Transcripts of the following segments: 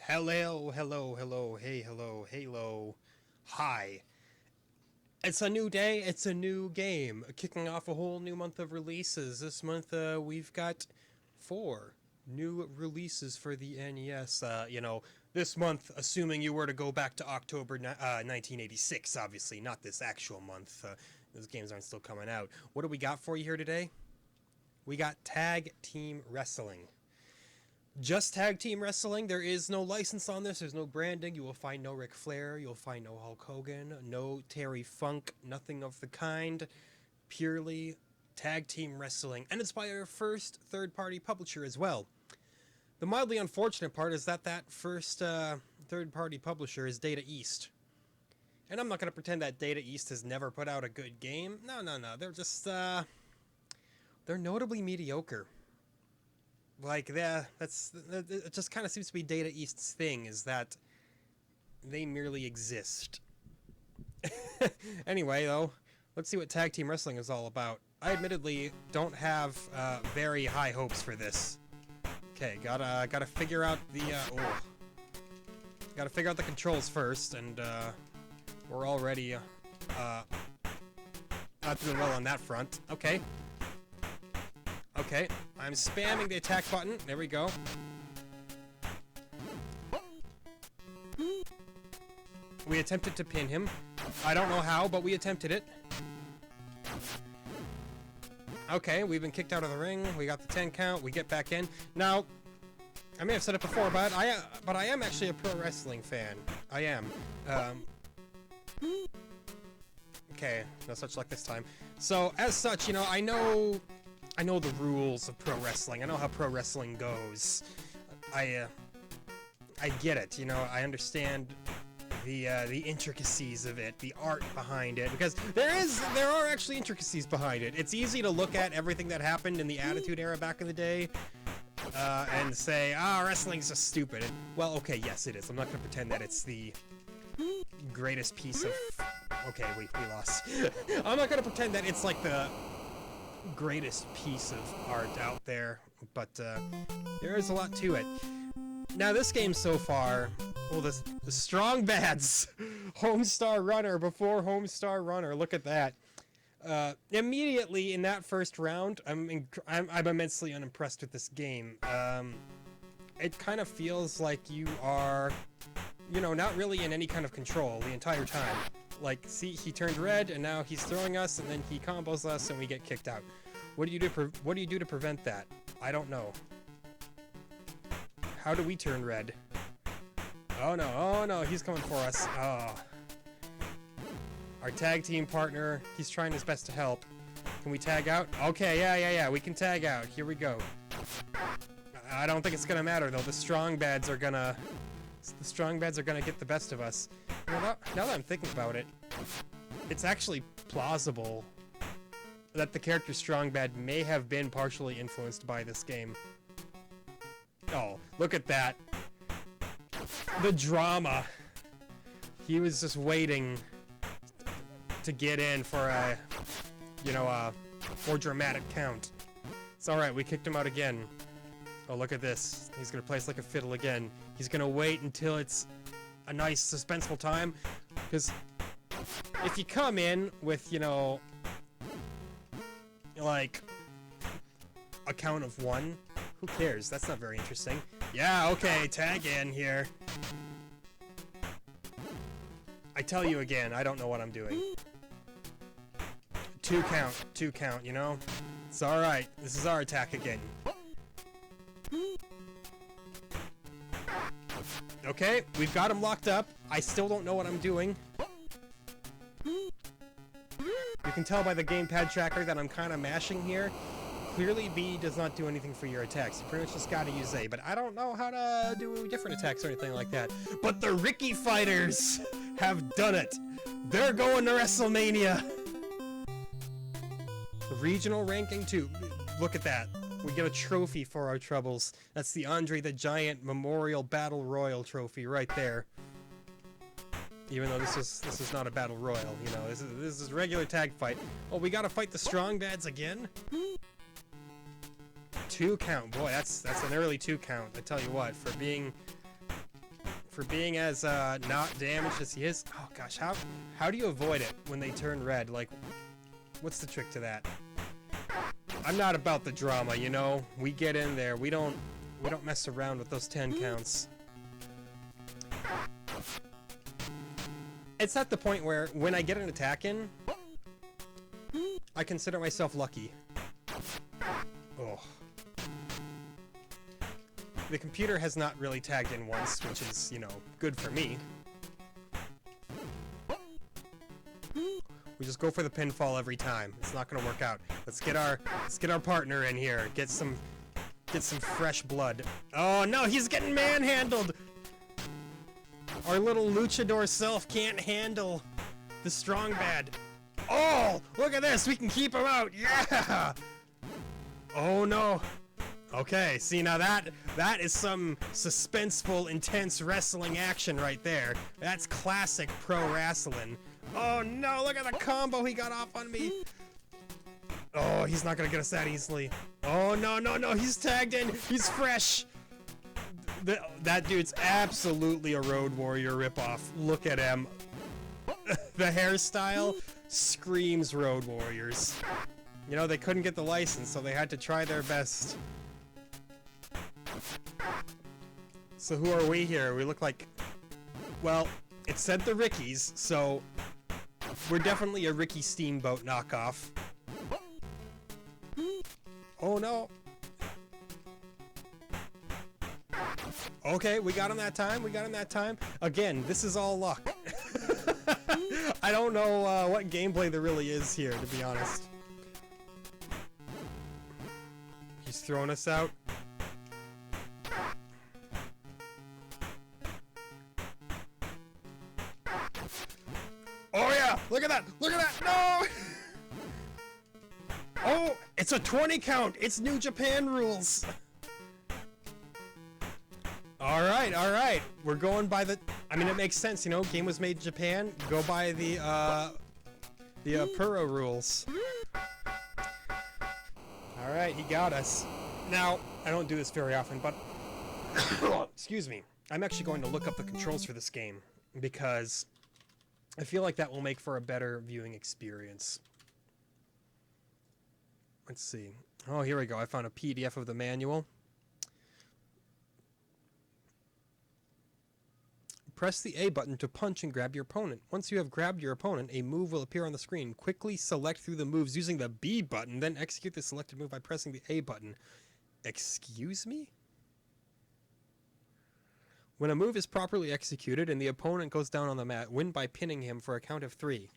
Hello, hello, hello, hey, hello, halo, hi. It's a new day, it's a new game, kicking off a whole new month of releases. This month, we've got 4 new releases for the NES. This month, assuming you were to go back to October 1986, obviously, not this actual month. Those games aren't still coming out. What do we got for you here today? We got Tag Team Wrestling. Just tag team wrestling. There is no license on this. There's no branding. You will find no Ric Flair. You'll find no Hulk Hogan. No Terry Funk. Nothing of the kind. Purely tag team wrestling. And it's by our first third-party publisher as well. The mildly unfortunate part is that first third-party publisher is Data East. And I'm not going to pretend that Data East has never put out a good game. No. They're just, they're notably mediocre. Like, it just kind of seems to be Data East's thing, is that they merely exist. Anyway, though, let's see what Tag Team Wrestling is all about. I admittedly don't have very high hopes for this. Okay, gotta figure out the, gotta figure out the controls first, and, we're already, not doing well on that front. Okay. Okay, I'm spamming the attack button. There we go. We attempted to pin him. I don't know how, but we attempted it. Okay, we've been kicked out of the ring. We got the 10 count. We get back in. Now, I may have said it before, but I am actually a pro wrestling fan. I am. Okay, no such luck this time. So, as such, I know the rules of pro wrestling. I know how pro wrestling goes. I get it. I understand the intricacies of it, the art behind it, because there are actually intricacies behind it. It's easy to look at everything that happened in the Attitude Era back in the day, and say, wrestling's just stupid. And, well, okay, yes, it is. I'm not going to pretend that it's the greatest piece of... Okay, we lost. I'm not going to pretend that it's like the greatest piece of art out there, but there is a lot to it. Now, this game so far, well, the Strong Bads, Homestar Runner before Homestar Runner. Look at that. Immediately in that first round, I'm immensely unimpressed with this game. It kind of feels like you are, not really in any kind of control the entire time. Like, see, he turned red, and now he's throwing us, and then he combos us, and we get kicked out. What do you do to prevent that? I don't know. How do we turn red? Oh no, he's coming for us. Oh. Our tag team partner, he's trying his best to help. Can we tag out? Okay, yeah, we can tag out. Here we go. I don't think it's gonna matter, though. The strong bads are gonna get the best of us. Now that I'm thinking about it, it's actually plausible that the character Strong Bad may have been partially influenced by this game. Oh, look at that. The drama. He was just waiting to get in for a more dramatic count. It's alright, we kicked him out again. Oh, look at this. He's gonna play us like a fiddle again. He's gonna wait until it's a nice, suspenseful time, because if you come in with, like, a count of 1, who cares? That's not very interesting. Yeah, okay, tag in here. I tell you again, I don't know what I'm doing. 2 count, It's alright, this is our attack again. Okay, we've got him locked up. I still don't know what I'm doing. You can tell by the gamepad tracker that I'm kind of mashing here. Clearly, B does not do anything for your attacks. You pretty much just gotta use A, but I don't know how to do different attacks or anything like that. But the Ricky Fighters have done it! They're going to WrestleMania! Regional ranking 2. Look at that. We get a trophy for our troubles. That's the Andre the Giant Memorial Battle Royal trophy right there. Even though this is not a battle royal, this is a regular tag fight. Oh, we gotta fight the Strong Bads again? 2 count. Boy, that's an early 2 count. I tell you what, for being for being as not damaged as he is. Oh gosh, how do you avoid it when they turn red? Like, what's the trick to that? I'm not about the drama, you know. We get in there. We don't mess around with those 10 counts. It's at the point where when I get an attack in, I consider myself lucky. Oh. The computer has not really tagged in once, which is, you know, good for me. We just go for the pinfall every time. It's not gonna work out. Let's get our partner in here. Get some fresh blood. Oh no, he's getting manhandled! Our little luchador self can't handle the strong bad. Oh, look at this! We can keep him out! Yeah! Oh no. Okay, see now that is some suspenseful, intense wrestling action right there. That's classic pro wrestling. Oh no, look at the combo he got off on me. Oh, he's not gonna get us that easily. Oh no, no, no, he's tagged in. He's fresh. That dude's absolutely a Road Warrior ripoff. Look at him. The hairstyle screams Road Warriors. You know, they couldn't get the license, so they had to try their best. So who are we here? We look like... Well, it said the Rickies, so... We're definitely a Ricky Steamboat knockoff. Oh no! Okay, we got him that time, we got him that time. Again, this is all luck. I don't know what gameplay there really is here, to be honest. He's throwing us out. Oh yeah! Look at that! Look at that! No! Oh! It's a 20 count! It's New Japan rules! Alright, alright. We're going by the... I mean, it makes sense, you know? Game was made in Japan. Go by the Puro rules. Alright, he got us. Now, I don't do this very often, but... Excuse me. I'm actually going to look up the controls for this game, because I feel like that will make for a better viewing experience. Let's see. Oh, here we go. I found a PDF of the manual. Press the A button to punch and grab your opponent. Once you have grabbed your opponent, a move will appear on the screen. Quickly select through the moves using the B button, then execute the selected move by pressing the A button. Excuse me? When a move is properly executed and the opponent goes down on the mat, win by pinning him for a count of 3.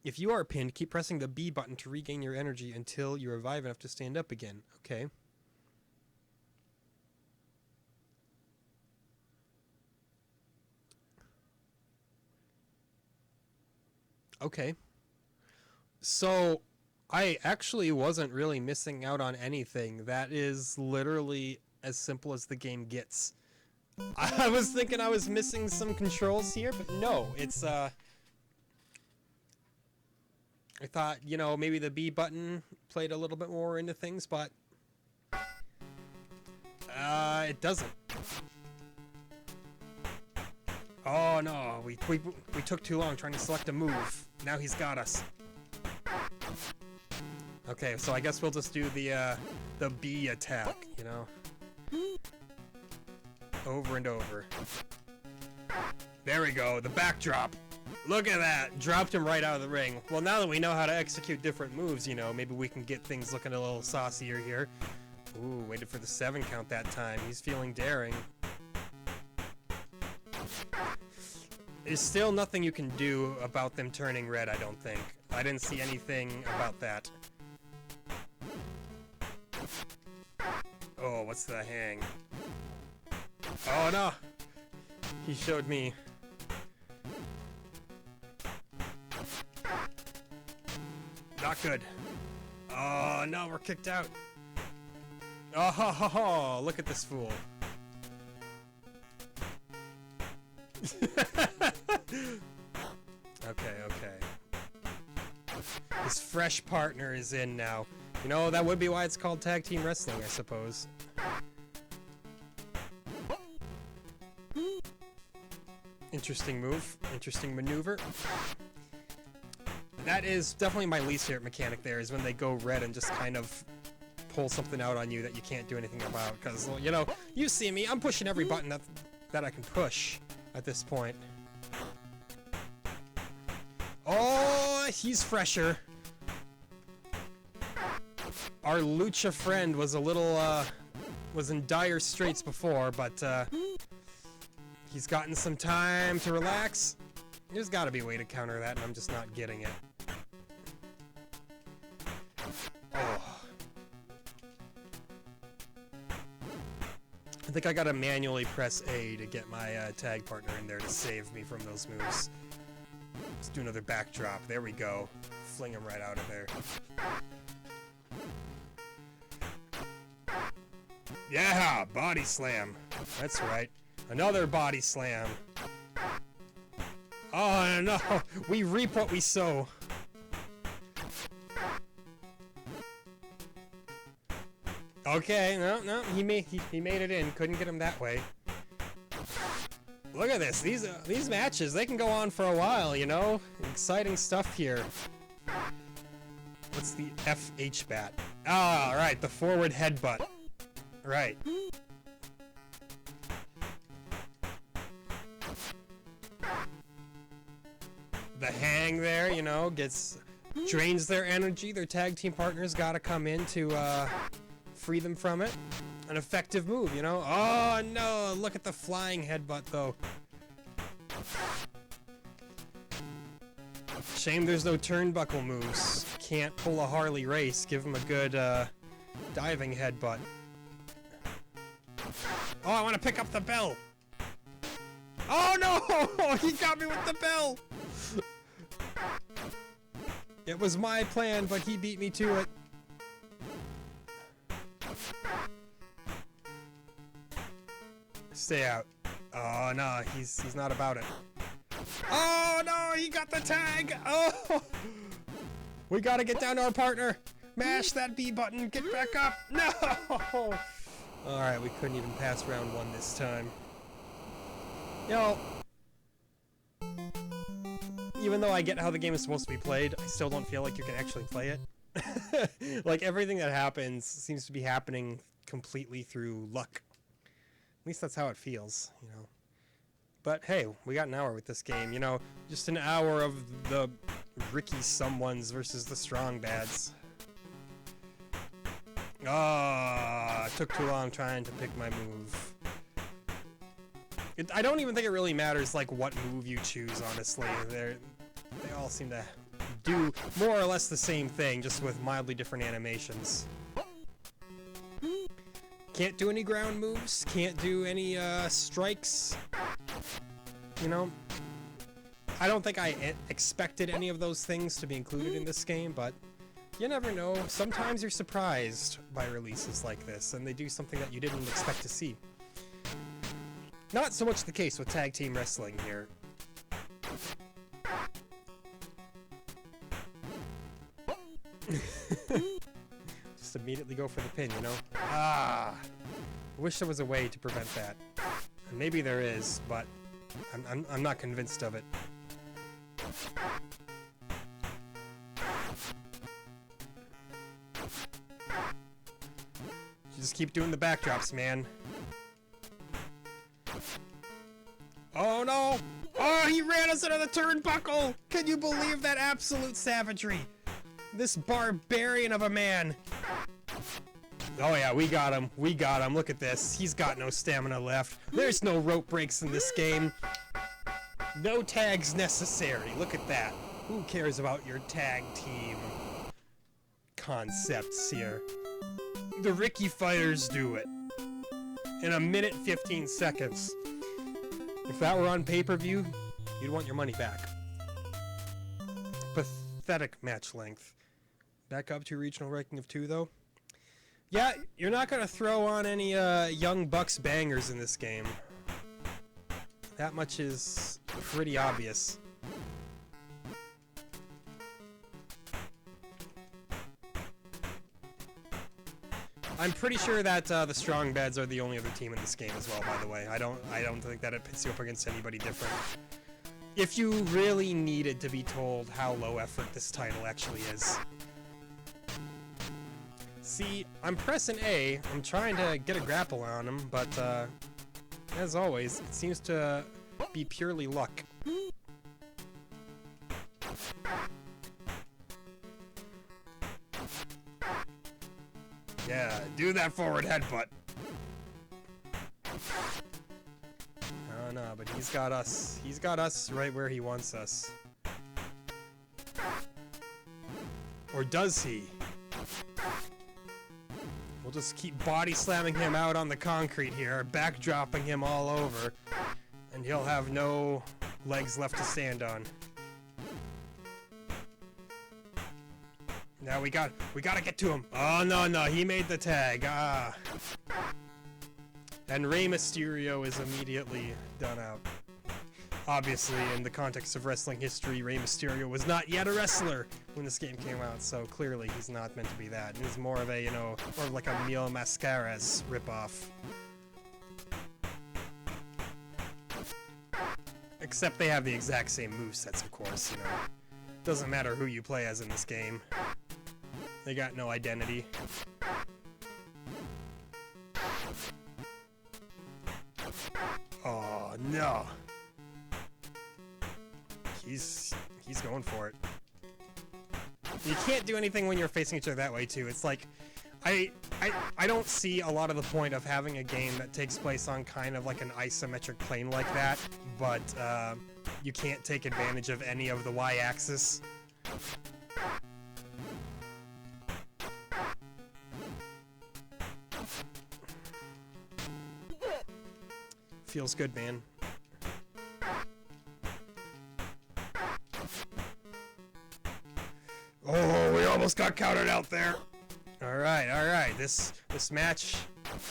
If you are pinned, keep pressing the B button to regain your energy until you revive enough to stand up again. Okay. Okay. So, I actually wasn't really missing out on anything. That is literally as simple as the game gets. I was thinking I was missing some controls here, but no, it's, I thought, you know, maybe the B button played a little bit more into things, but it doesn't. Oh no, we took too long trying to select a move. Now he's got us. Okay, so I guess we'll just do the B attack, you know? Over and over. There we go, the backdrop. Look at that, dropped him right out of the ring. Well, now that we know how to execute different moves, you know, maybe we can get things looking a little saucier here. Ooh, waited for the 7 count that time. He's feeling daring. There's still nothing you can do about them turning red, I don't think. I didn't see anything about that. Oh, what's the hang? Oh no! He showed me. Not good. Oh no, we're kicked out. Oh ho ho ho! Look at this fool. Okay, okay. His fresh partner is in now. You know, that would be why it's called tag team wrestling, I suppose. Interesting move. Interesting maneuver. That is definitely my least favorite mechanic there, is when they go red and just kind of pull something out on you that you can't do anything about. Because, well, you know, you see me, I'm pushing every button that I can push at this point. Oh, he's fresher. Our Lucha friend was a little, was in dire straits before, but, he's gotten some time to relax. There's gotta be a way to counter that, and I'm just not getting it. Oh. I think I gotta manually press A to get my tag partner in there to save me from those moves. Let's do another backdrop. There we go. Fling him right out of there. Yeah! Body slam. That's right. Another body slam. Oh no! We reap what we sow. Okay, no, he made it in. Couldn't get him that way. Look at this. These matches, they can go on for a while, you know? Exciting stuff here. What's the FH bat? Ah, right, the forward headbutt. Right. The hang there, you know, drains their energy. Their tag team partners gotta come in to free them from it. An effective move, you know? Oh no, look at the flying headbutt though. Shame there's no turnbuckle moves. Can't pull a Harley race. Give him a good diving headbutt. Oh, I want to pick up the bell. Oh no! He got me with the bell! It was my plan, but he beat me to it. Stay out. Oh no, he's not about it. Oh no, he got the tag! Oh! We gotta get down to our partner. Mash that B button, get back up! No! Alright, we couldn't even pass round one this time. You know, even though I get how the game is supposed to be played, I still don't feel like you can actually play it. Like, everything that happens seems to be happening completely through luck. At least that's how it feels, you know. But hey, we got an hour with this game, you know. Just an hour of the Ricky someones versus the strong bads. Ah, it took too long trying to pick my move. I don't even think it really matters, like, what move you choose, honestly. They all seem to do more or less the same thing, just with mildly different animations. Can't do any ground moves, can't do any strikes. You know, I don't think I expected any of those things to be included in this game, but you never know. Sometimes you're surprised by releases like this, and they do something that you didn't expect to see. Not so much the case with tag team wrestling here. Just immediately go for the pin, you know? Ah! I wish there was a way to prevent that. And maybe there is, but I'm not convinced of it. You just keep doing the backdrops, man. Oh no! Oh, he ran us into the turnbuckle! Can you believe that absolute savagery? This barbarian of a man. Oh yeah, we got him. We got him. Look at this. He's got no stamina left. There's no rope breaks in this game. No tags necessary. Look at that. Who cares about your tag team concepts here? The Ricky Fighters do it. In a minute 15 seconds. If that were on pay-per-view, you'd want your money back. Pathetic match length. Back up to regional ranking of 2, though. Yeah, you're not gonna throw on any Young Bucks bangers in this game. That much is pretty obvious. I'm pretty sure that the strong beds are the only other team in this game as well, by the way. I don't think that it pits you up against anybody different. If you really needed to be told how low effort this title actually is. See, I'm pressing A, I'm trying to get a grapple on him, but as always, it seems to be purely luck. Yeah, do that forward headbutt. Oh no, but he's got us. He's got us right where he wants us. Or does he? We'll just keep body slamming him out on the concrete here, backdropping him all over, and he'll have no legs left to stand on. Now we gotta get to him. Oh no, he made the tag. Ah. And Rey Mysterio is immediately done out. Obviously, in the context of wrestling history, Rey Mysterio was not yet a wrestler when this game came out, so clearly he's not meant to be that. He's more of a, you know, more of like a Mil Mascaras ripoff. Except they have the exact same movesets, of course, you know. Doesn't matter who you play as in this game. They got no identity. Oh no. He's going for it. You can't do anything when you're facing each other that way too. It's like I don't see a lot of the point of having a game that takes place on kind of like an isometric plane like that, but you can't take advantage of any of the y-axis. Feels good, man. Oh, we almost got counted out there. All right. This match,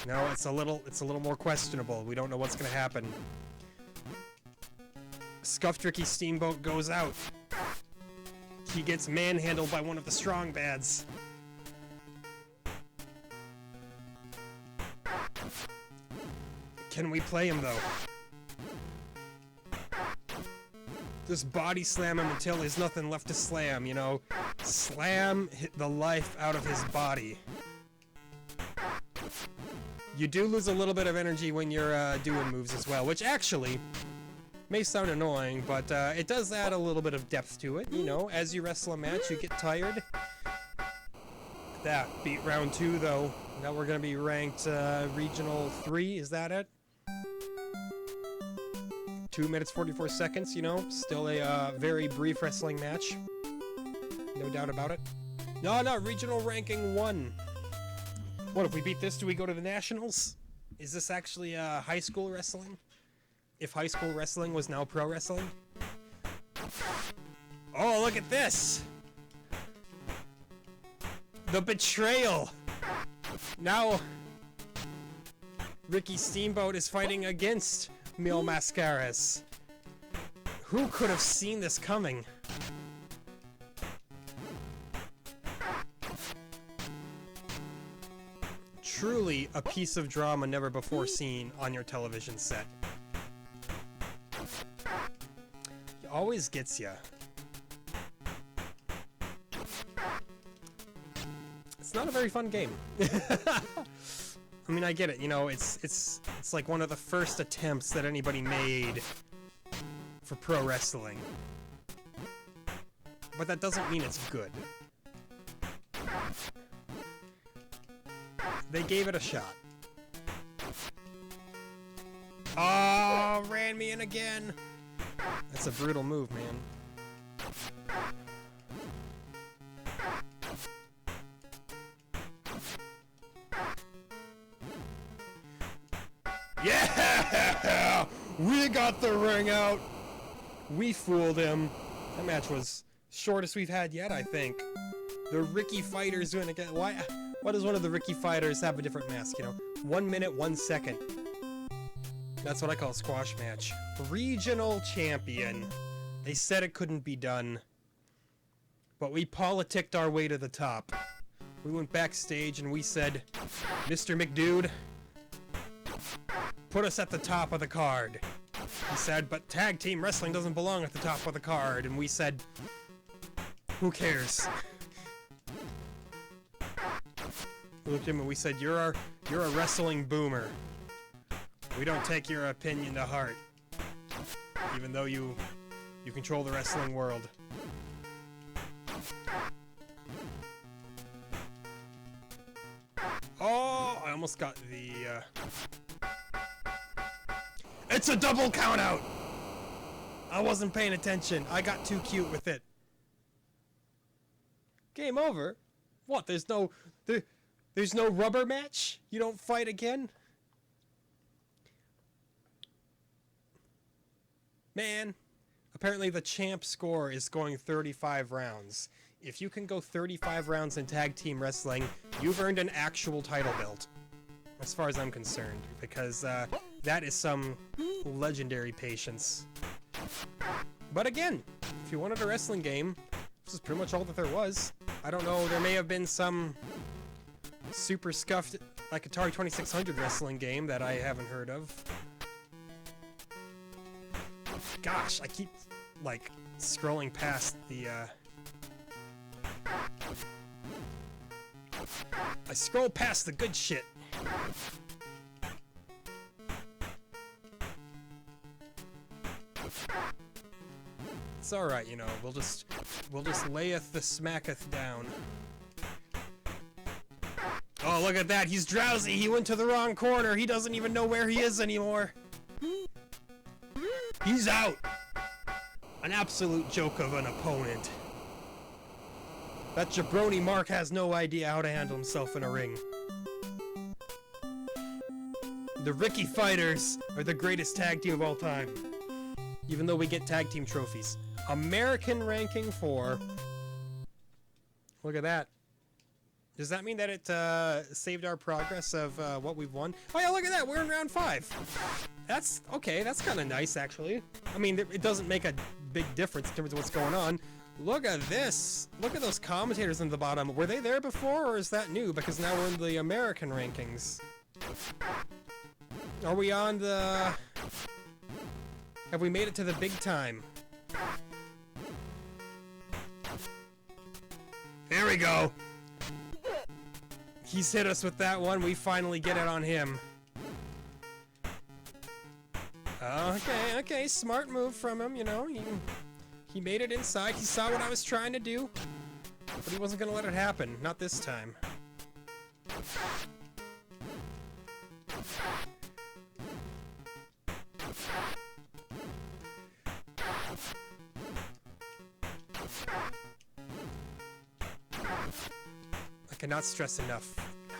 no, it's a little more questionable. We don't know what's gonna happen. Scuffed Ricky Steamboat goes out. He gets manhandled by one of the strong bads. Can we play him though? Just body slam him until there's nothing left to slam, you know? Slam the life out of his body. You do lose a little bit of energy when you're doing moves as well, which actually may sound annoying, but it does add a little bit of depth to it, you know? As you wrestle a match, you get tired. That beat round 2 though. Now we're gonna be ranked regional 3, is that it? 2 minutes 44 seconds, you know, still a very brief wrestling match. No doubt about it. No, regional ranking 1. What, if we beat this, do we go to the nationals? Is this actually high school wrestling? If high school wrestling was now pro wrestling? Oh, look at this! The betrayal! Now, Ricky Steamboat is fighting against Mil Mascaras. Who could have seen this coming? Truly a piece of drama never before seen on your television set. It always gets ya. It's not a very fun game. I mean, I get it, you know, it's like one of the first attempts that anybody made for pro wrestling. But that doesn't mean it's good. They gave it a shot. Oh, ran me in again. That's a brutal move, man. Yeah! We got the ring out! We fooled him. That match was shortest we've had yet, I think. The Ricky Fighters doing again. Why does one of the Ricky Fighters have a different mask, you know? 1 minute, 1 second. That's what I call a squash match. Regional champion. They said it couldn't be done. But we politicked our way to the top. We went backstage and we said, Mr. McDude, put us at the top of the card. He said, but tag team wrestling doesn't belong at the top of the card. And we said, who cares? We looked at him and we said, you're a wrestling boomer. We don't take your opinion to heart. Even though you control the wrestling world. Oh, I almost got the, It's a double count out! I wasn't paying attention. I got too cute with it. Game over? What, there's no rubber match? You don't fight again? Man, apparently the champ score is going 35 rounds. If you can go 35 rounds in tag team wrestling, you've earned an actual title belt. As far as I'm concerned, because that is some legendary patience. But again, if you wanted a wrestling game, this is pretty much all that there was. I don't know, there may have been some super scuffed, like Atari 2600 wrestling game that I haven't heard of. Gosh, I keep, like, scrolling past the, I scroll past the good shit. It's alright, you know, we'll just layeth the smacketh down. Oh, look at that, he's drowsy, he went to the wrong corner, he doesn't even know where he is anymore. He's out! An absolute joke of an opponent. That jabroni Mark has no idea how to handle himself in a ring. The Ricky Fighters are the greatest tag team of all time. Even though we get tag team trophies. American ranking 4. Look at that. Does that mean that it saved our progress of what we've won? Oh yeah, look at that, we're in round 5. That's, okay, that's kind of nice actually. I mean, it doesn't make a big difference in terms of what's going on. Look at this! Look at those commentators in the bottom. Were they there before, or is that new? Because now we're in the American rankings. Are we on the... Have we made it to the big time? There we go! He's hit us with that one, we finally get it on him. Okay, smart move from him, you know, he made it inside, he saw what I was trying to do, but he wasn't gonna let it happen, not this time. I cannot stress enough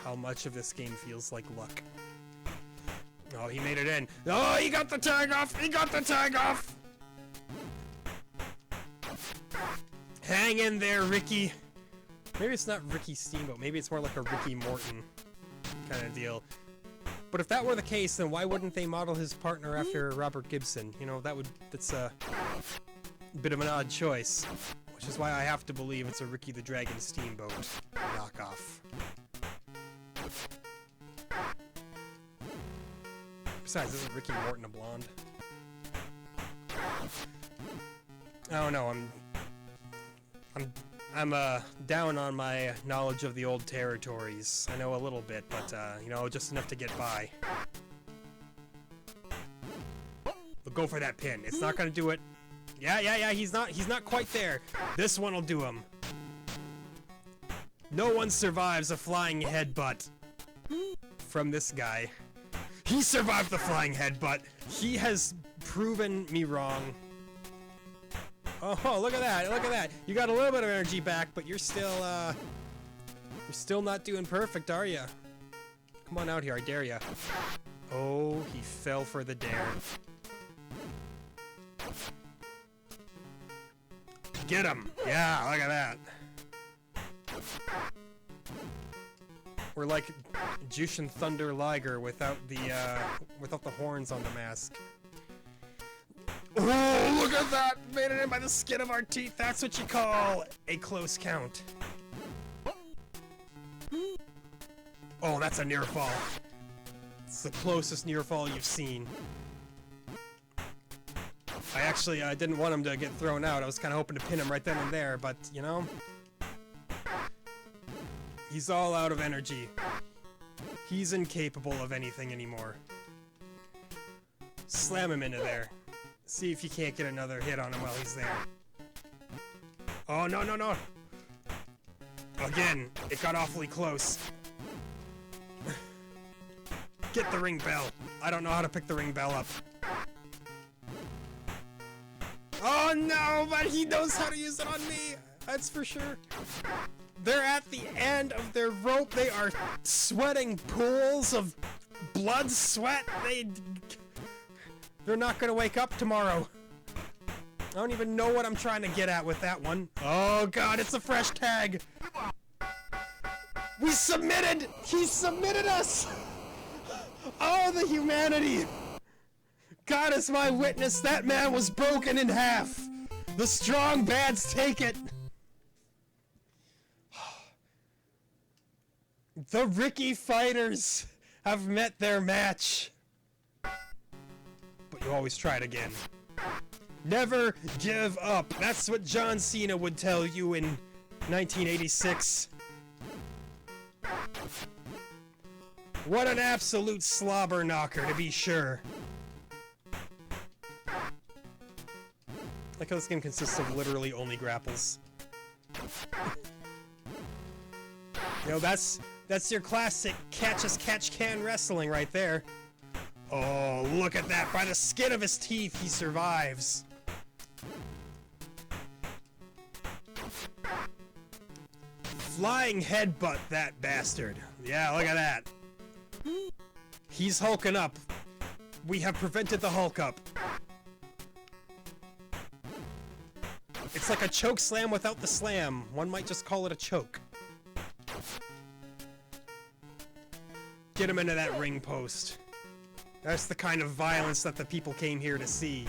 how much of this game feels like luck. Oh, he made it in. Oh, he got the tag off! He got the tag off! Hang in there, Ricky. Maybe it's not Ricky Steamboat. Maybe it's more like a Ricky Morton kind of deal. But if that were the case, then why wouldn't they model his partner after Robert Gibson? You know, that's a bit of an odd choice. Which is why I have to believe it's a Ricky the Dragon Steamboat knockoff. Besides, isn't Ricky Morton a blonde? I don't know, I'm down on my knowledge of the old territories. I know a little bit, but, you know, just enough to get by. But go for that pin. It's not gonna do it. Yeah, he's not quite there. This one will do him. No one survives a flying headbutt from this guy. He survived the flying headbutt. He has proven me wrong. Oh, look at that, look at that. You got a little bit of energy back, but you're still not doing perfect, are you? Come on out here, I dare ya. Oh, he fell for the dare. Get him! Yeah, look at that. We're like Jushin Thunder Liger without the horns on the mask. Oh, look at that! Made it in by the skin of our teeth. That's what you call a close count. Oh, that's a near fall. It's the closest near fall you've seen. I actually didn't want him to get thrown out. I was kind of hoping to pin him right then and there, but, you know, he's all out of energy. He's incapable of anything anymore. Slam him into there. See if you can't get another hit on him while he's there. Oh, no, no, no. Again, it got awfully close. Get the ring bell. I don't know how to pick the ring bell up. Oh no, but he knows how to use it on me. That's for sure. They're at the end of their rope. They are sweating pools of blood, sweat. They're not gonna wake up tomorrow. I don't even know what I'm trying to get at with that one. Oh god, it's a fresh tag. We submitted! He submitted us! Oh, the humanity! God is my witness, that man was broken in half! The strong bads take it! The Ricky fighters have met their match! But you always try it again. Never give up! That's what John Cena would tell you in 1986. What an absolute slobber knocker, to be sure. Like how this game consists of literally only grapples. You know, that's your classic catch-as-catch-can wrestling right there. Oh, look at that. By the skin of his teeth, he survives. Flying headbutt, that bastard. Yeah, look at that. He's hulking up. We have prevented the hulk up. It's like a choke slam without the slam. One might just call it a choke. Get him into that ring post. That's the kind of violence that the people came here to see.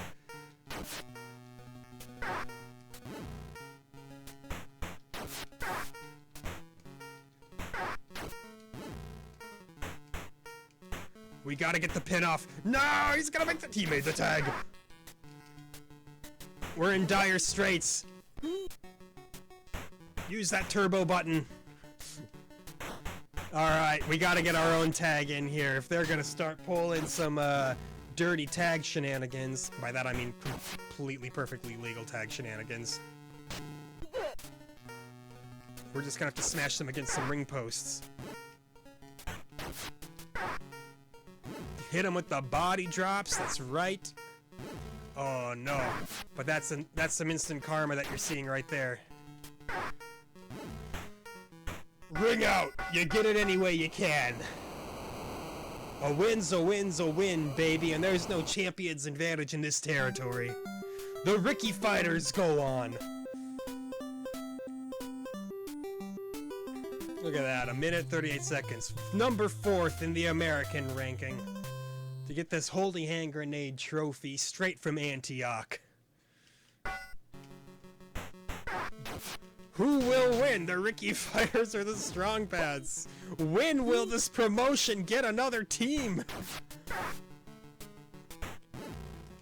We gotta get the pin off. No, he's gonna make the... He made the tag. We're in dire straits. Use that turbo button. Alright, we gotta get our own tag in here. If they're gonna start pulling some dirty tag shenanigans, by that I mean completely perfectly legal tag shenanigans, we're just gonna have to smash them against some ring posts. Hit him with the body drops, that's right. Oh no, but that's some instant karma that you're seeing right there. Ring out! You get it any way you can. A win's a win's a win, baby, and there's no champion's advantage in this territory. The Ricky fighters go on. Look at that, 1 minute 38 seconds. Number 4th in the American ranking. To get this holy hand grenade trophy straight from Antioch. Who will win, the Ricky Fighters or the Strong Pads? When will this promotion get another team?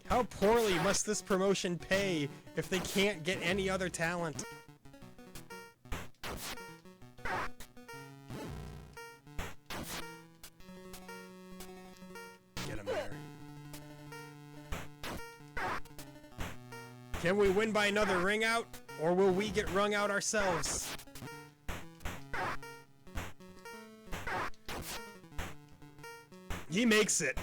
How poorly must this promotion pay if they can't get any other talent? Get him there. Can we win by another ring out? Or will we get wrung out ourselves? He makes it.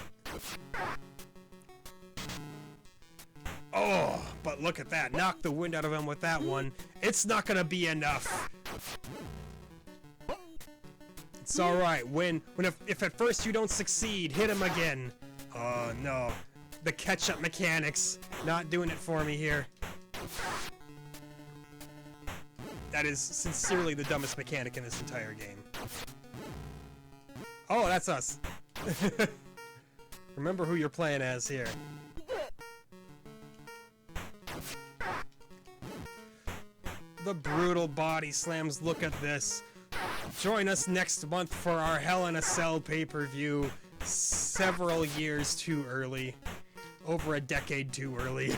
Oh, but look at that. Knock the wind out of him with that one. It's not gonna be enough. It's alright. If at first you don't succeed, hit him again. Oh no. The catch-up mechanics. Not doing it for me here. That is sincerely the dumbest mechanic in this entire game. Oh, that's us. Remember who you're playing as here. The brutal body slams, look at this. Join us next month for our Hell in a Cell pay-per-view several years too early. Over a decade too early.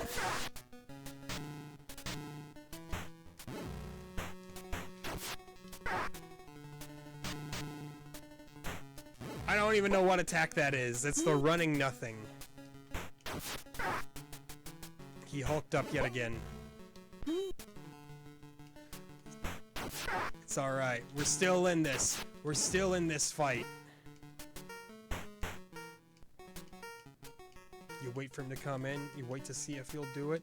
I don't even know what attack that is. It's the running nothing. He hulked up yet again. It's alright. We're still in this. We're still in this fight. You wait for him to come in. You wait to see if he'll do it.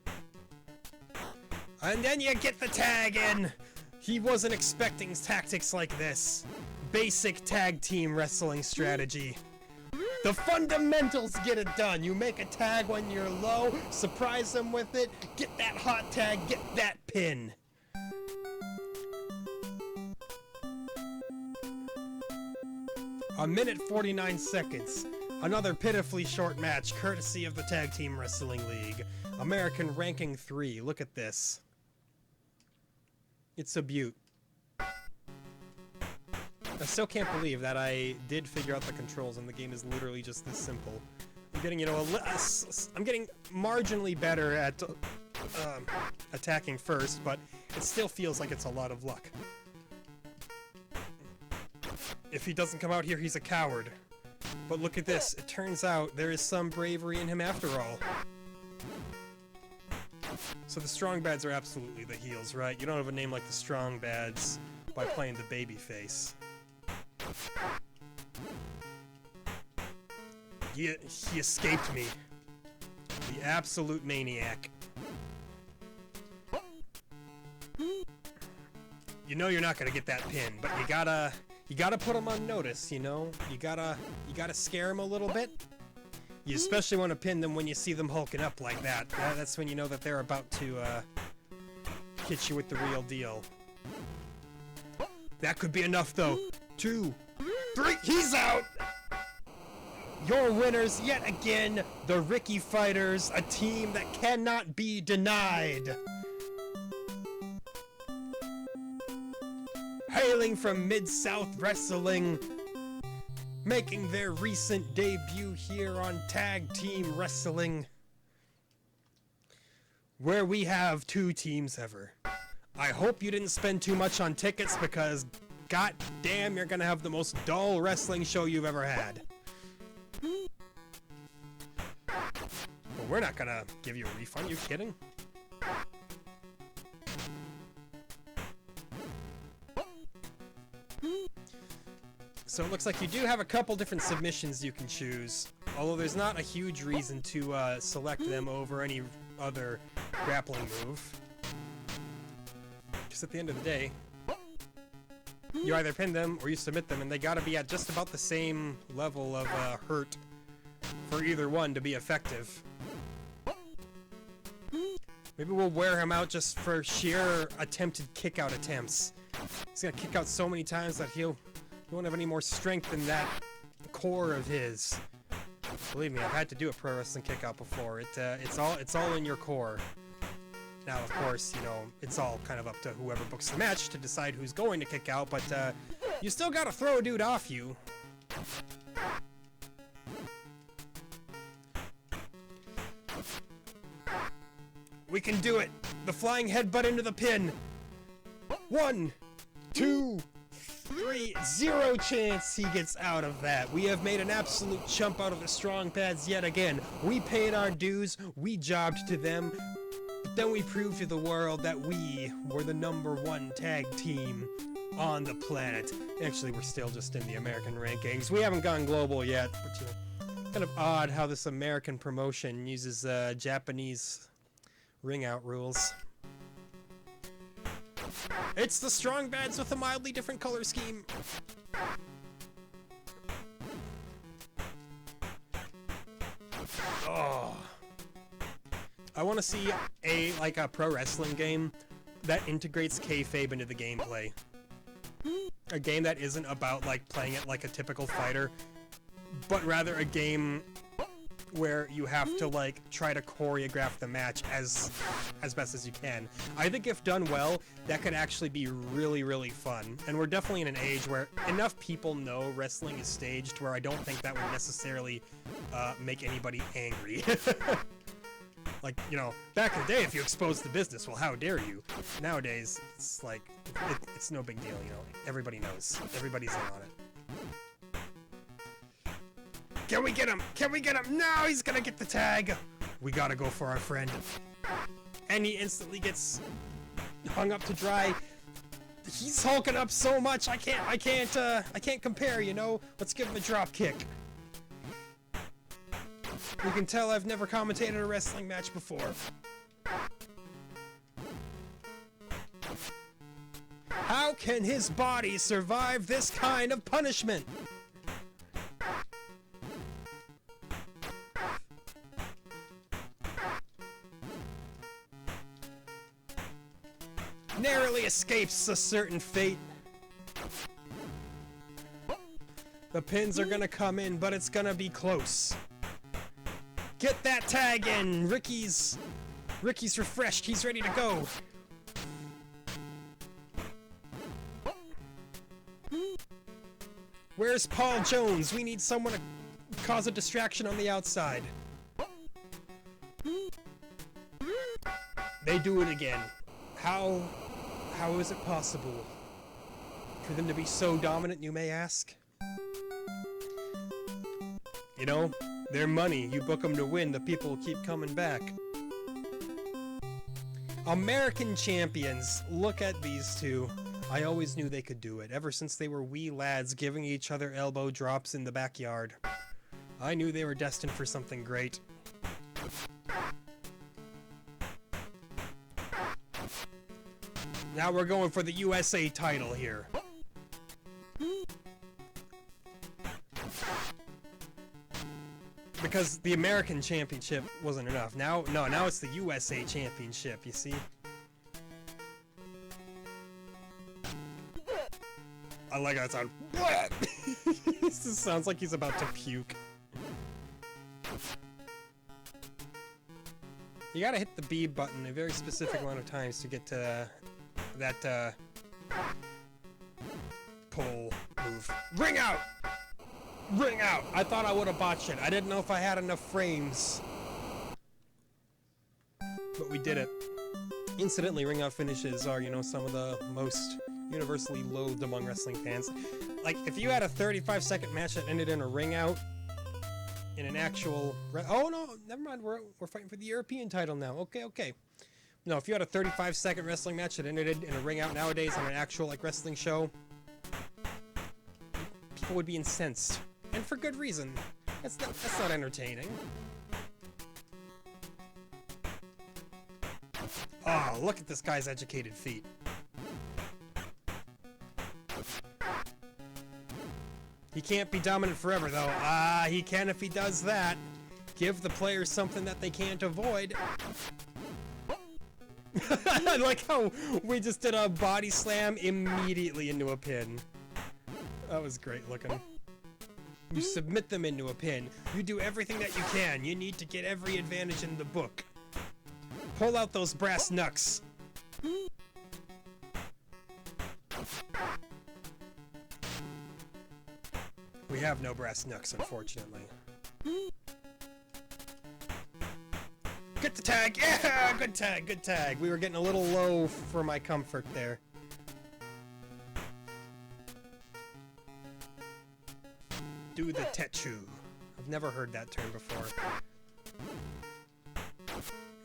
And then you get the tag in! He wasn't expecting tactics like this. Basic tag team wrestling strategy. The fundamentals get it done. You make a tag when you're low, surprise them with it, get that hot tag, get that pin. A minute 49 seconds. Another pitifully short match, courtesy of the Tag Team Wrestling League. American Ranking 3. Look at this. It's a beaut. I still can't believe that I did figure out the controls and the game is literally just this simple. I'm getting, you know, I'm getting marginally better at attacking first, but it still feels like it's a lot of luck. If he doesn't come out here, he's a coward. But look at this. It turns out there is some bravery in him after all. So the strong bads are absolutely the heels, right? You don't have a name like the strong bads by playing the baby face. He escaped me. The absolute maniac. You know you're not gonna get that pin, but you gotta put him on notice, you know? You gotta scare him a little bit. You especially want to pin them when you see them hulking up like that. That's when you know that they're about to hit you with the real deal. That could be enough though. 2, 3, he's out! Your winners yet again, the Ricky Fighters, a team that cannot be denied. Hailing from Mid-South Wrestling, making their recent debut here on Tag Team Wrestling, where we have 2 teams ever. I hope you didn't spend too much on tickets because god damn, you're gonna have the most dull wrestling show you've ever had. But we're not gonna give you a refund, you kidding? So it looks like you do have a couple different submissions you can choose, although there's not a huge reason to select them over any other grappling move. Because at the end of the day, you either pin them or you submit them, and they gotta be at just about the same level of hurt for either one to be effective. Maybe we'll wear him out just for sheer attempted kick-out attempts. He's gonna kick out so many times that he won't have any more strength in that core of his. Believe me, I've had to do a pro wrestling kick-out before. It's all in your core. Now, of course, you know, it's all kind of up to whoever books the match to decide who's going to kick out, but you still gotta throw a dude off you. We can do it! The flying headbutt into the pin! 1, 2, 3, 0 chance he gets out of that. We have made an absolute chump out of the strong pads yet again. We paid our dues, we jobbed to them, but then we proved to the world that we were the #1 tag team on the planet. Actually, we're still just in the American rankings. We haven't gone global yet, but you know, kind of odd how this American promotion uses Japanese ring-out rules. It's the strong bads with a mildly different color scheme. Oh. I want to see a pro wrestling game that integrates kayfabe into the gameplay. A game that isn't about playing it like a typical fighter, but rather a game where you have to like try to choreograph the match as best as you can. I think if done well, that could actually be really, really fun. And we're definitely in an age where enough people know wrestling is staged where I don't think that would necessarily make anybody angry. Like, you know, back in the day, if you exposed the business, well, how dare you? Nowadays, it's like, it's no big deal, you know. Everybody knows. Everybody's in on it. Can we get him? Can we get him? No, he's gonna get the tag. We gotta go for our friend. And he instantly gets hung up to dry. He's hulking up so much, I can't compare, you know? Let's give him a drop kick. You can tell I've never commentated a wrestling match before. How can his body survive this kind of punishment? Narrowly escapes a certain fate. The pins are gonna come in, but it's gonna be close. Get that tag in! Ricky's refreshed, he's ready to go. Where's Paul Jones? We need someone to cause a distraction on the outside. They do it again. How is it possible for them to be so dominant, you may ask? You know, their money, you book them to win, the people will keep coming back. American champions, look at these two. I always knew they could do it, ever since they were wee lads giving each other elbow drops in the backyard. I knew they were destined for something great. Now we're going for the USA title here. Because the American Championship wasn't enough. Now it's the USA Championship, you see? I like how it sounds. This just sounds like he's about to puke. You gotta hit the B button a very specific amount of times to get to that pole move. Ring out! Ring out! I thought I would have botched it. I didn't know if I had enough frames. But we did it. Incidentally, ring out finishes are, you know, some of the most universally loathed among wrestling fans. Like, if you had a 35-second match that ended in a ring out, in an actual... Oh, no, never mind. We're fighting for the European title now. Okay. No, if you had a 35-second wrestling match that ended in a ring out nowadays on an actual, like, wrestling show, people would be incensed. And for good reason. That's not entertaining. Oh, look at this guy's educated feet. He can't be dominant forever, though. He can if he does that. Give the players something that they can't avoid. I like how we just did a body slam immediately into a pin. That was great looking. You submit them into a pin. You do everything that you can. You need to get every advantage in the book. Pull out those brass knucks. We have no brass knucks, unfortunately. Get the tag! Yeah! Good tag, good tag. We were getting a little low for my comfort there. Do the tetsu. I've never heard that term before.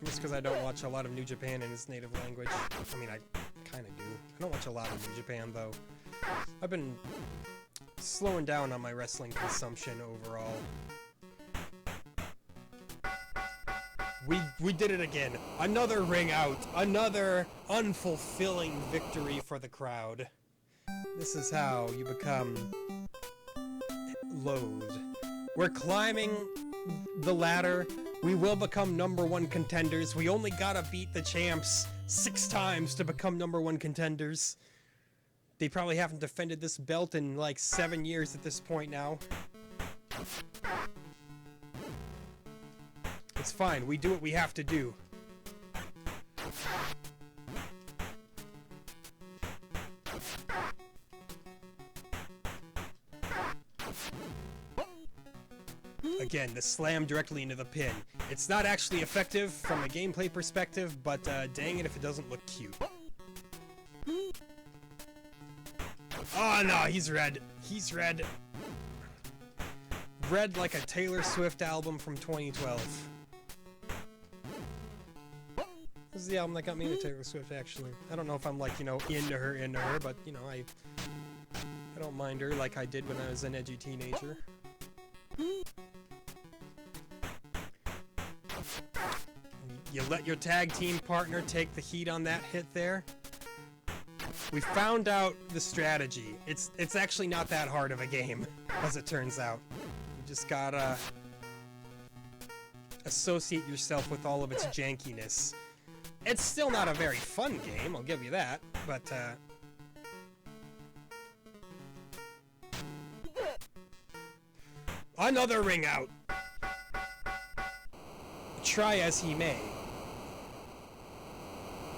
Just because I don't watch a lot of New Japan in its native language. I mean, I kind of do. I don't watch a lot of New Japan, though. I've been slowing down on my wrestling consumption overall. We did it again. Another ring out. Another unfulfilling victory for the crowd. This is how you become loathed. We're climbing the ladder. We will become #1 contenders. We only gotta beat the champs 6 times to become #1 contenders. They probably haven't defended this belt in like 7 years at this point now. It's fine. We do what we have to do. Again, the slam directly into the pin. It's not actually effective from a gameplay perspective, but dang it if it doesn't look cute. Oh no, he's red. He's red. Red like a Taylor Swift album from 2012. This is the album that got me into Taylor Swift, actually. I don't know if I'm like, you know, into her, but, you know, I don't mind her like I did when I was an edgy teenager. You let your tag team partner take the heat on that hit there. We found out the strategy. It's actually not that hard of a game, as it turns out. You just gotta associate yourself with all of its jankiness. It's still not a very fun game, I'll give you that, but another ring out. Try as he may,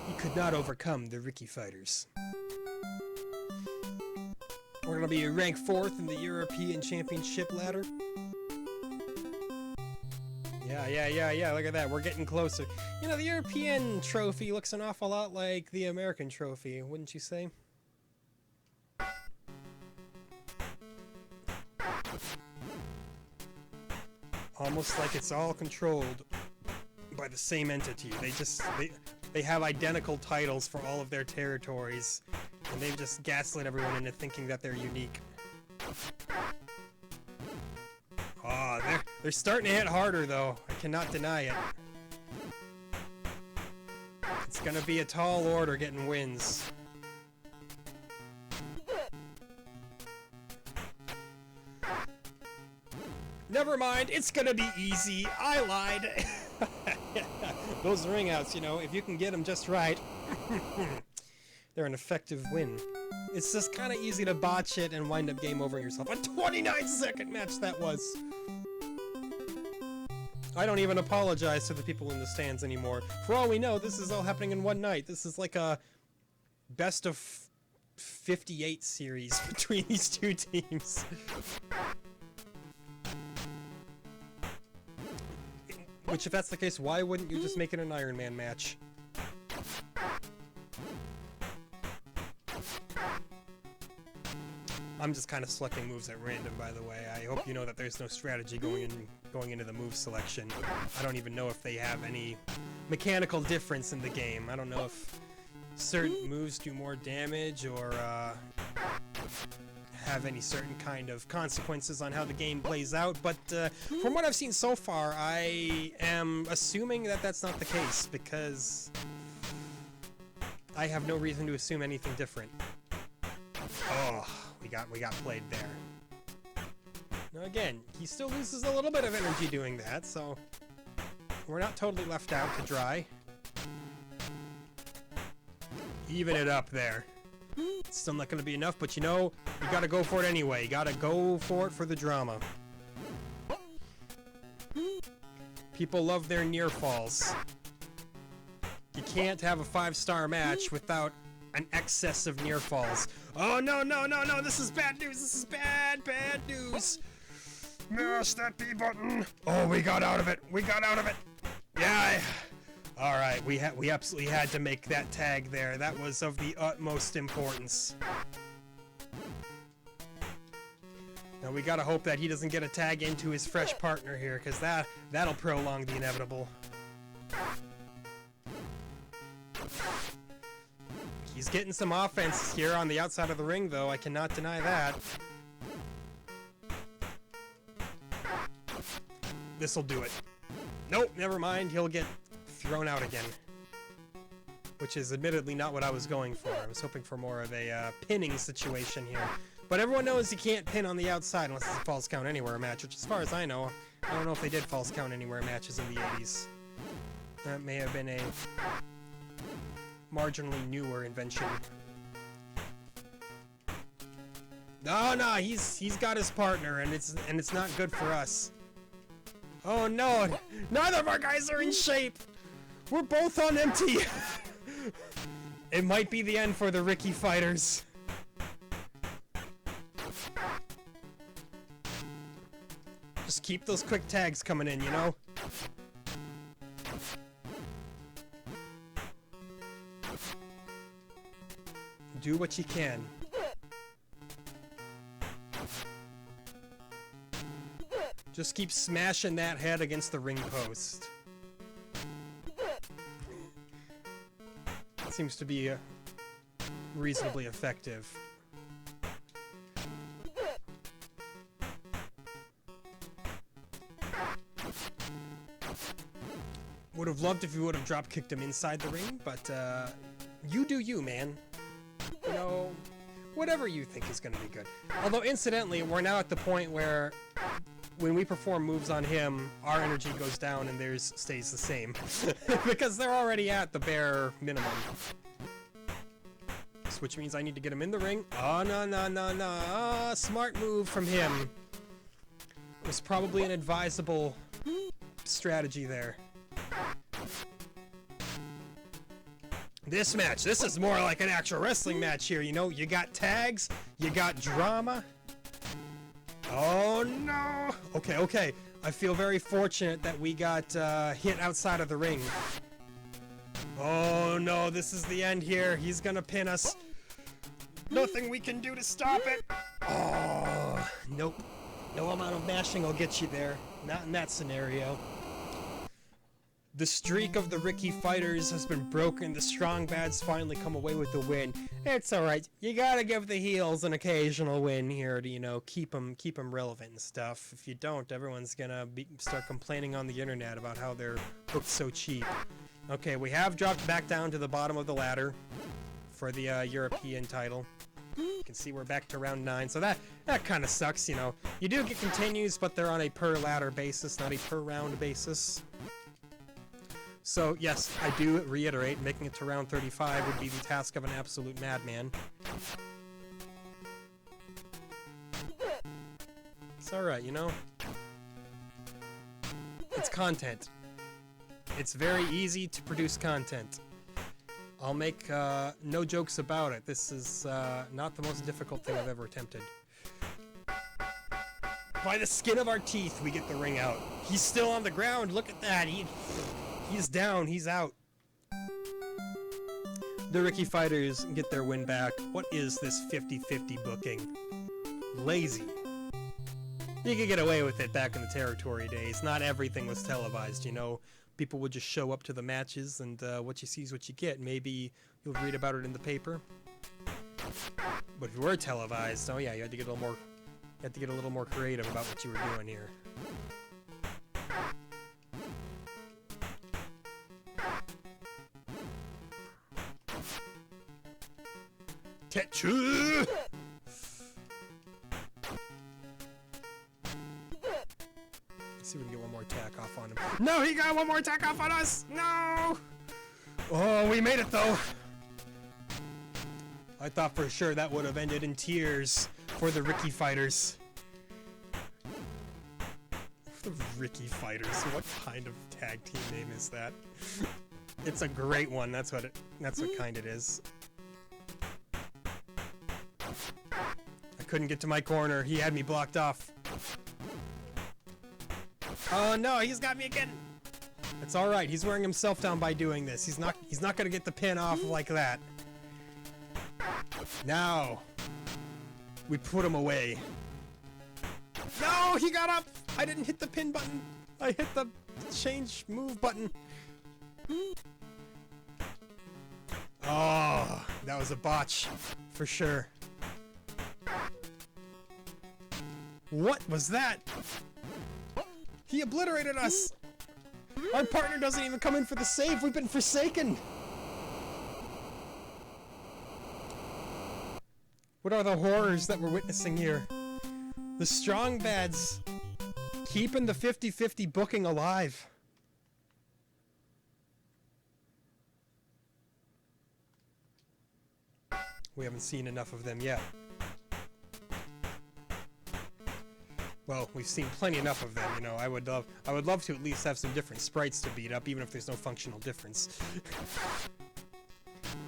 he could not overcome the Ricky Fighters. We're gonna be ranked 4th in the European Championship ladder. Yeah, look at that, we're getting closer. You know, the European trophy looks an awful lot like the American trophy, wouldn't you say? Almost like it's all controlled by the same entity. They have identical titles for all of their territories, and they've just gaslit everyone into thinking that they're unique. Oh, they're starting to hit harder, though. I cannot deny it. It's gonna be a tall order getting wins. Never mind, it's gonna be easy. I lied. Those ring outs, you know, if you can get them just right, they're an effective win. It's just kind of easy to botch it and wind up game over yourself. A 29-second match that was. I don't even apologize to the people in the stands anymore. For all we know, this is all happening in one night. This is like a best of 58 series between these two teams. Which, if that's the case, why wouldn't you just make it an Iron Man match? I'm just kind of selecting moves at random, by the way. I hope you know that there's no strategy going into the move selection. I don't even know if they have any mechanical difference in the game. I don't know if certain moves do more damage or have any certain kind of consequences on how the game plays out, but from what I've seen so far, I am assuming that that's not the case, because I have no reason to assume anything different. Oh, we got played there. Now again, he still loses a little bit of energy doing that, so we're not totally left out to dry. Even it up there. It's still not going to be enough, but you know, you gotta go for it anyway. You gotta go for it for the drama. People love their near falls. You can't have a 5-star match without an excess of near falls. Oh no, this is bad news, this is bad news. Mash that B button. Oh, we got out of it, Yeah, alright, we absolutely had to make that tag there. That was of the utmost importance. Now we gotta hope that he doesn't get a tag into his fresh partner here, because that'll prolong the inevitable. He's getting some offense here on the outside of the ring, though. I cannot deny that. This'll do it. Nope, never mind. He'll get thrown out again. Which is admittedly not what I was going for. I was hoping for more of a pinning situation here. But everyone knows you can't pin on the outside unless it's a false count anywhere match, which as far as I know, I don't know if they did false count anywhere matches in the 80s. That may have been a marginally newer invention. No, he's got his partner, and it's not good for us. Oh no, neither of our guys are in shape. We're both on empty. It might be the end for the Ricky fighters. Just keep those quick tags coming in, you know? Do what you can. Just keep smashing that head against the ring post. Seems to be reasonably effective. Would have loved if you would have drop kicked him inside the ring, but you do you, man. You know, whatever you think is going to be good. Although, incidentally, we're now at the point where when we perform moves on him, our energy goes down and theirs stays the same. Because they're already at the bare minimum. Which means I need to get him in the ring. Oh, no. Smart move from him. It was probably an advisable strategy there. This match, this is more like an actual wrestling match here, you know? You got tags, you got drama. Oh, no. Okay. I feel very fortunate that we got hit outside of the ring. Oh, no, this is the end here. He's gonna pin us. Nothing we can do to stop it. Oh, nope. No amount of mashing will get you there. Not in that scenario. The streak of the Ricky fighters has been broken. The strong bads finally come away with the win. It's alright. You gotta give the heels an occasional win here to, you know, keep them relevant and stuff. If you don't, everyone's gonna start complaining on the internet about how they're booked so cheap. Okay, we have dropped back down to the bottom of the ladder for the European title. You can see we're back to round 9, so that kind of sucks, you know. You do get continues, but they're on a per ladder basis, not a per round basis. So, yes, I do reiterate, making it to round 35 would be the task of an absolute madman. It's alright, you know? It's content. It's very easy to produce content. I'll make no jokes about it. This is not the most difficult thing I've ever attempted. By the skin of our teeth, we get the ring out. He's still on the ground. Look at that. He's down. He's out. The Ricky fighters get their win back. What is this 50-50 booking? Lazy. You could get away with it back in the territory days. Not everything was televised, you know. People would just show up to the matches, and what you see is what you get. Maybe you'll read about it in the paper. But if you were televised, oh yeah, you had to get a little more creative about what you were doing here. Tetsu! Let's see if we can get one more attack off on him. No, he got one more attack off on us! No! Oh, we made it though! I thought for sure that would have ended in tears for the Ricky fighters. The Ricky fighters, what kind of tag team name is that? It's a great one, that's what kind it is. I couldn't get to my corner, he had me blocked off. Oh no, he's got me again! It's alright, he's wearing himself down by doing this. He's not gonna get the pin off like that. Now, we put him away. No, he got up! I didn't hit the pin button. I hit the change move button. Oh, that was a botch, for sure. What was that? He obliterated us! Our partner doesn't even come in for the save. We've been forsaken! What are the horrors that we're witnessing here? The strong bads keeping the 50-50 booking alive. We haven't seen enough of them yet. Well, we've seen plenty enough of them, you know. I would love to at least have some different sprites to beat up, even if there's no functional difference.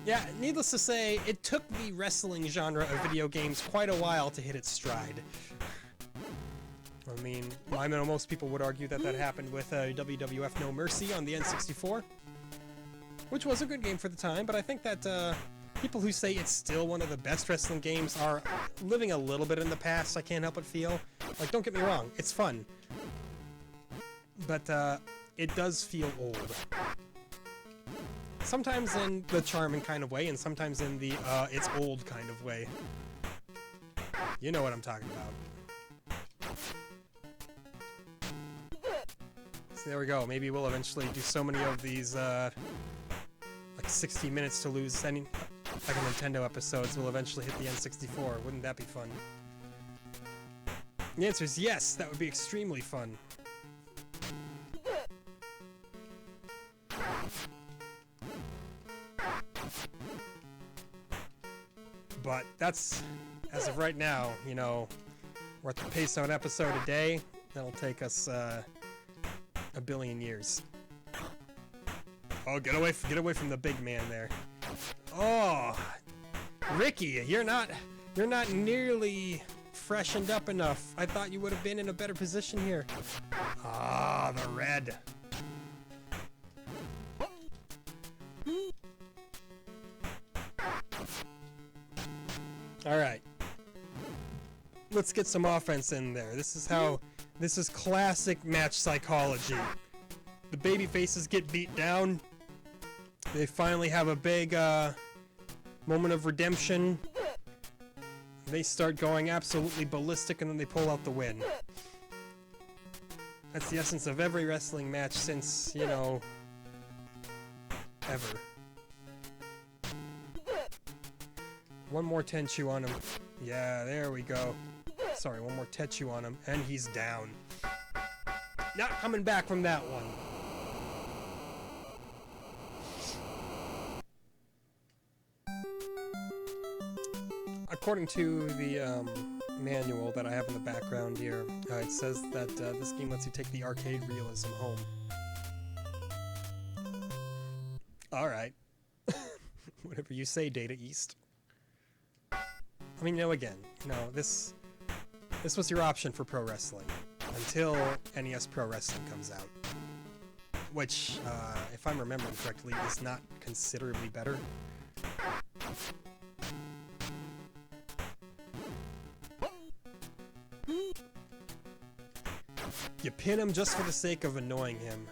Yeah, needless to say, it took the wrestling genre of video games quite a while to hit its stride. I mean, I know most people would argue that that happened with WWF No Mercy on the N64, which was a good game for the time, but I think that people who say it's still one of the best wrestling games are living a little bit in the past, I can't help but feel. Like, don't get me wrong, it's fun. But it does feel old. Sometimes in the charming kind of way, and sometimes in the it's old kind of way. You know what I'm talking about. So there we go. Maybe we'll eventually do so many of these, like 60 minutes to lose any, like Nintendo episodes, we'll eventually hit the N64. Wouldn't that be fun? The answer is yes, that would be extremely fun. But that's, as of right now, you know, we're at the pace of an episode a day. That'll take us a billion years. Oh, get away from the big man there. Oh, Ricky, you're not nearly freshened up enough. I thought you would have been in a better position here. Ah, the red. All right. Let's get some offense in there. This is classic match psychology. The baby faces get beat down. They finally have a big moment of redemption. They start going absolutely ballistic, and then they pull out the win. That's the essence of every wrestling match since, you know, ever. One more Tenchu on him. Yeah, there we go. Sorry, one more Tetsu on him, and he's down. Not coming back from that one. According to the manual that I have in the background here, it says that this game lets you take the arcade realism home. Alright. Whatever you say, Data East. I mean, again, this was your option for pro wrestling until NES Pro Wrestling comes out, which, if I'm remembering correctly, is not considerably better. You pin him just for the sake of annoying him.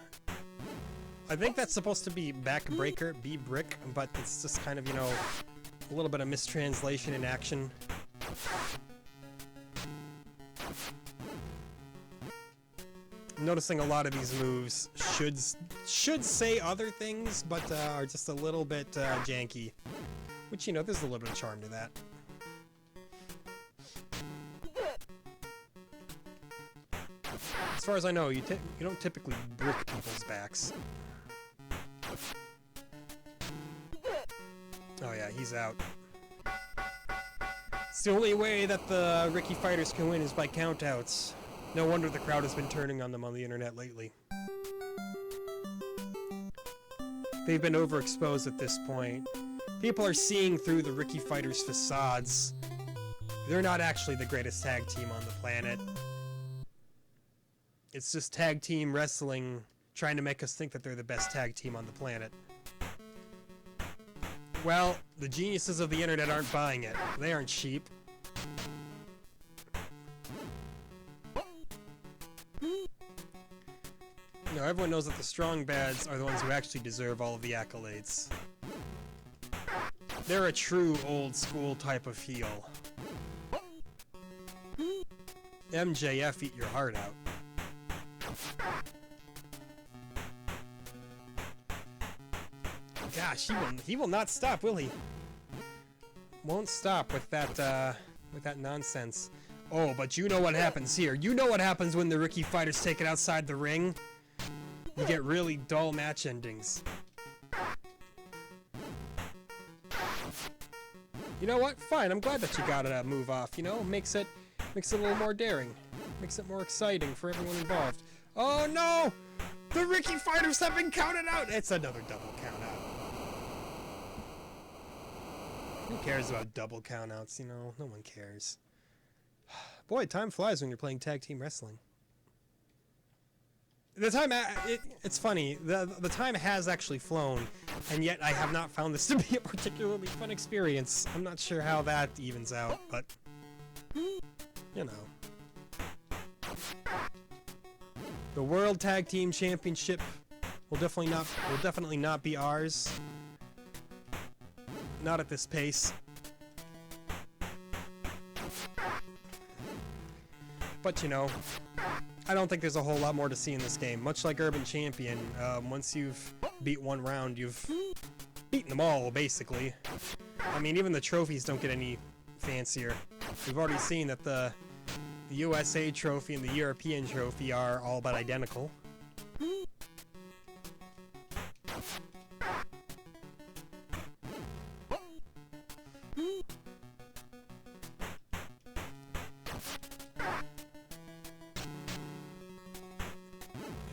I think that's supposed to be backbreaker, B-brick, but it's just kind of, you know, a little bit of mistranslation in action. I'm noticing a lot of these moves should say other things, but are just a little bit janky. Which, you know, there's a little bit of charm to that. As far as I know, you don't typically brick people's backs. Oh yeah, he's out. It's the only way that the Ricky fighters can win is by countouts. No wonder the crowd has been turning on them on the internet lately. They've been overexposed at this point. People are seeing through the Ricky fighters' facades. They're not actually the greatest tag team on the planet. It's just tag team wrestling trying to make us think that they're the best tag team on the planet. Well, the geniuses of the internet aren't buying it. They aren't sheep. No, everyone knows that the strong bads are the ones who actually deserve all of the accolades. They're a true old school type of heel. MJF, eat your heart out. Gosh, he will not stop, will he? Won't stop with that nonsense. Oh, but you know what happens here. You know what happens when the Ricky fighters take it outside the ring? You get really dull match endings. You know what? Fine, I'm glad that you got a move off, you know? Makes it a little more daring. Makes it more exciting for everyone involved. Oh no! The Ricky fighters have been counted out! It's another double count out. Who cares about double count outs, you know? No one cares. Boy, time flies when you're playing tag team wrestling. The time, it's funny, the time has actually flown, and yet I have not found this to be a particularly fun experience. I'm not sure how that evens out, but, you know. The World Tag Team Championship will definitely not be ours. Not at this pace. But, you know, I don't think there's a whole lot more to see in this game. Much like Urban Champion, once you've beat one round, you've beaten them all, basically. I mean, even the trophies don't get any fancier. We've already seen that the USA trophy and the European trophy are all but identical.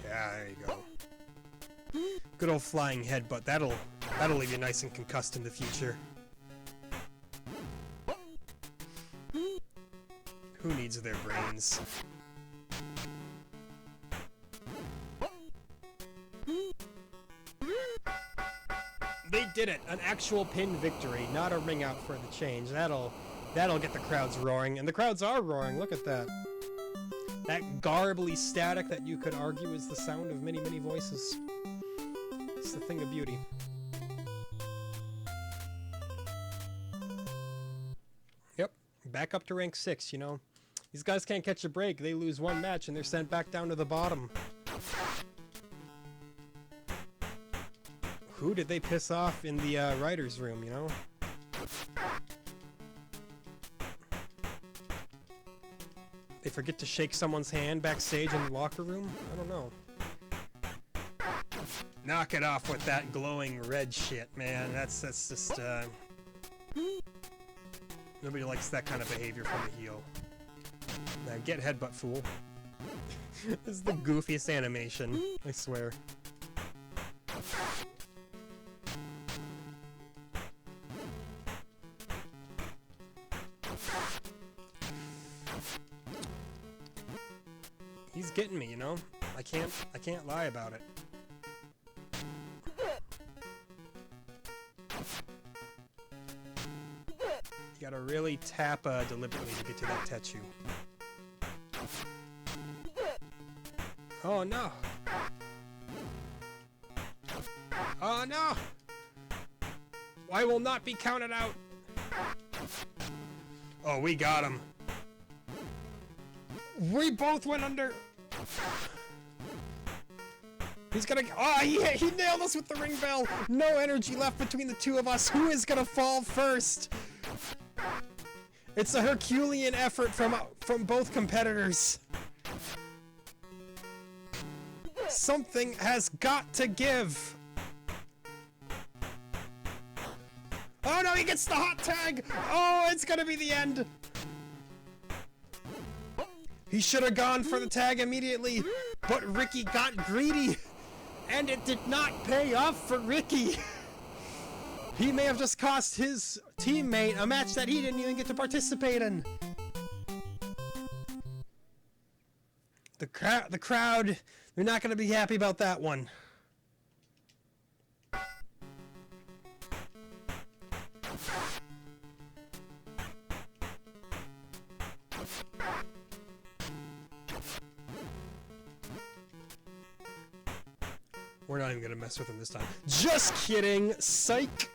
There you go. Good old flying headbutt. That'll leave you nice and concussed in the future. Who needs their brains? They did it! An actual pin victory, not a ring out for the change. That'll get the crowds roaring, and the crowds are roaring. Look at that. That garbly static that you could argue is the sound of many, many voices. It's the thing of beauty. Yep, back up to rank 6, you know. These guys can't catch a break. They lose one match and they're sent back down to the bottom. Who did they piss off in the writer's room, you know? They forget to shake someone's hand backstage in the locker room? I don't know. Knock it off with that glowing red shit, man. That's just, nobody likes that kind of behavior from a heel. Now get headbutt, fool. This is the goofiest animation, I swear. He's getting me, you know? I can't lie about it. You gotta really tap deliberately to get to that Tetsu. Oh no! Oh no! I will not be counted out! Oh, we got him. We both went under. He's gonna. Oh, he nailed us with the ring bell. No energy left between the two of us. Who is gonna fall first? It's a Herculean effort from both competitors. Something has got to give. Oh no, he gets the hot tag. Oh, it's gonna be the end. He should have gone for the tag immediately, but Ricky got greedy, and it did not pay off for Ricky. He may have just cost his teammate a match that he didn't even get to participate in. The crowd, they're not going to be happy about that one. We're not even gonna mess with him this time. Just kidding! Psych!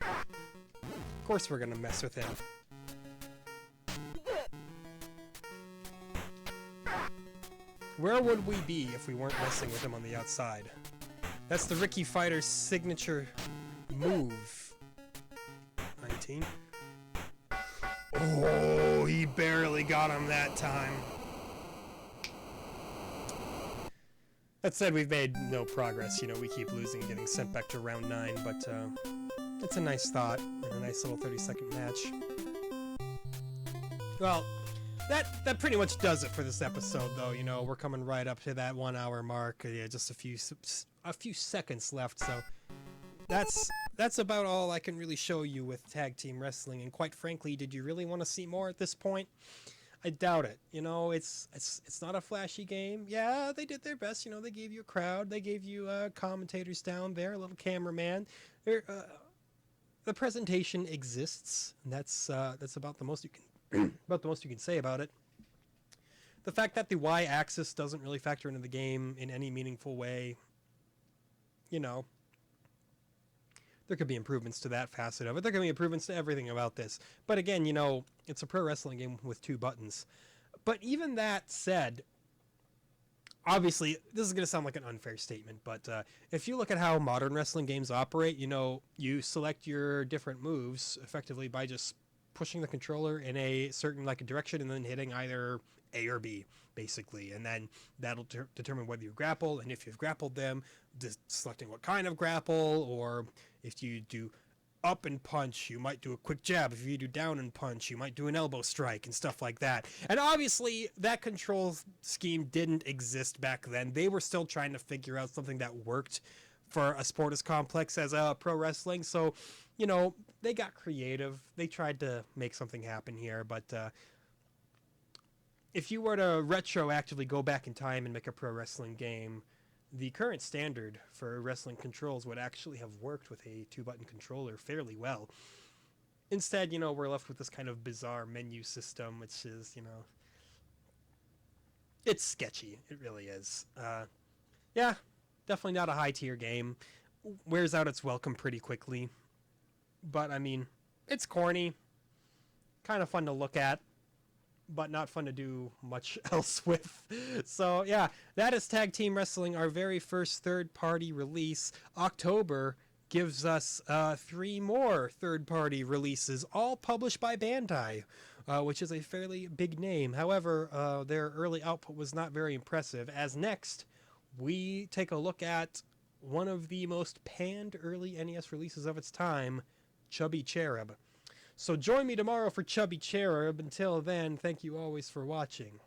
Of course we're gonna mess with him. Where would we be if we weren't messing with him on the outside? That's the Ricky Fighter's signature move. 19. Oh, he barely got him that time. That said, we've made no progress. You know, we keep losing and getting sent back to round 9, but it's a nice thought and a nice little 30-second match. Well, that pretty much does it for this episode, though. You know, we're coming right up to that 1 hour mark. Yeah, just a few seconds left. So that's about all I can really show you with tag team wrestling. And quite frankly, did you really want to see more at this point? I doubt it. You know, it's not a flashy game. Yeah, they did their best. You know, they gave you a crowd, they gave you commentators down there, a little cameraman. The presentation exists, and that's about the most you can about the most you can say about it. The fact that the Y-axis doesn't really factor into the game in any meaningful way, you know, there could be improvements to that facet of it. There could be improvements to everything about this. But again, you know, it's a pro wrestling game with 2 buttons. But even that said, obviously, this is going to sound like an unfair statement, but if you look at how modern wrestling games operate, you know, you select your different moves effectively by just pushing the controller in a certain direction and then hitting either A or B, basically. And then that'll determine whether you grapple, and if you've grappled them, selecting what kind of grapple, or if you do up and punch, you might do a quick jab. If you do down and punch, you might do an elbow strike and stuff like that. And obviously, that control scheme didn't exist back then. They were still trying to figure out something that worked for a sport as complex as pro wrestling. So, you know, they got creative. They tried to make something happen here. But if you were to retroactively go back in time and make a pro wrestling game, the current standard for wrestling controls would actually have worked with a 2-button controller fairly well. Instead, you know, we're left with this kind of bizarre menu system, which is, you know, it's sketchy. It really is. Yeah, definitely not a high-tier game. Wears out its welcome pretty quickly. But, I mean, it's corny. Kind of fun to look at, but not fun to do much else with. So yeah, that is Tag Team Wrestling, our very first third-party release. October gives us 3 more third-party releases, all published by Bandai, which is a fairly big name. However, their early output was not very impressive, as next we take a look at one of the most panned early NES releases of its time, Chubby Cherub. So join me tomorrow for Chubby Cherub. Until then, thank you always for watching.